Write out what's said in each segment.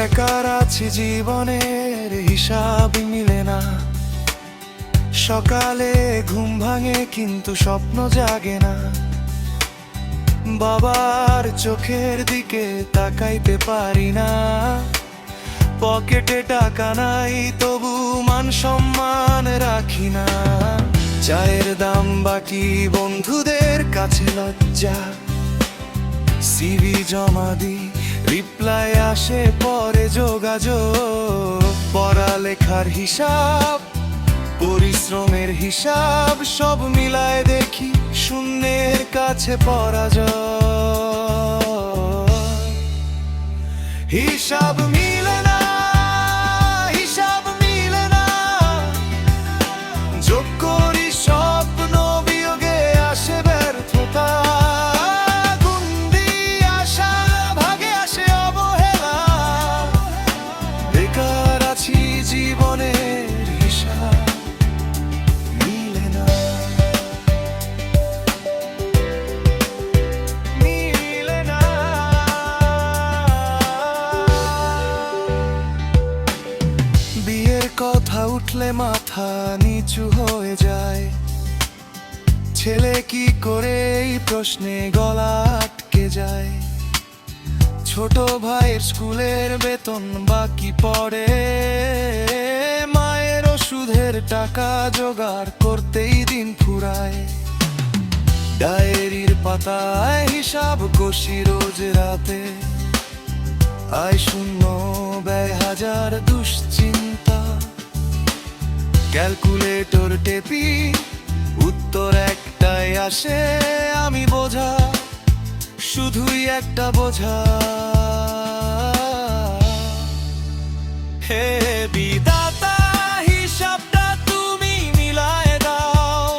বেকার আছি, জীবনের হিসাব মিলে না। সকালে ঘুম ভাঙে কিন্তু স্বপ্ন জাগে না। বাবার চোখের দিকে তাকাইতে পারি না। পকেটে টাকা নাই তবু মান সম্মান রাখি না। চায়ের দাম বাকি, বন্ধুদের কাছে লজ্জা। সিভি জমা দি, রিপ্লাই আসে পরে যোগাযোগ। পড়ালেখার হিসাব, পরিশ্রমের হিসাব সব মিলায় দেখি শূন্যের কাছে পরাজয়। হিসাব মিলে না, হিসাব মিলে না। যোগ করি স্বপ্ন, বিয়োগে আসে ব্যর্থতা। গুন্ডি আশা, ভাগে আসে অবহেলা। বেকার আছি, জীবনের হিসাব মিলে না, মিলে না। বিয়ের কথা উঠলে মাথা নিচু হয়ে যায়। ছেলে কি করে এই প্রশ্নে গলা আটকে যায়। ছোট ভাইয়ের স্কুলের বেতন বাকি পড়ে। মায়ের ওষুধের টাকা জোগাড় করতেই দিন ফুরায়। ডায়েরির পাতায় হিসাব কষি রোজ রাতে। আয় শূন্য, ব্যয় হাজার, দুশ্চিন্তা। ক্যালকুলেটর টেপি, উত্তর একটাই আসে। আমি বোঝা, শুধুই একটা বোঝা। হে বিধাতা, হিসাবটা তুমি মিলায় দাও।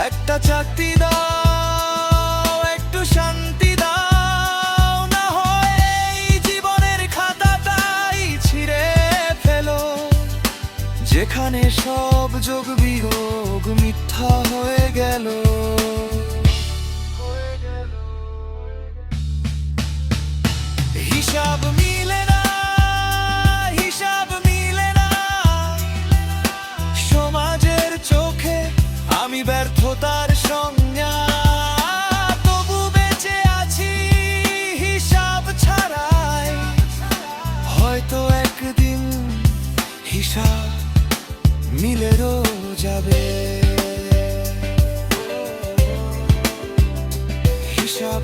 একটা চাকরি দাও, একটু শান্তি দাও। না হয় এই জীবনের খাতাটাই ছিঁড়ে ফেলো। যেখানে সব যোগ বিয়োগ মিথ্যা হয়ে গেল। হিসাব মিলে না, হিসাব মিলে না। সমাজের চোখে আমি ব্যর্থতার সংজ্ঞা। তবু বেঁচে আছি হিসাব ছাড়াই। হয়তো একদিন হিসাব মিলেও যাবে। হিসাব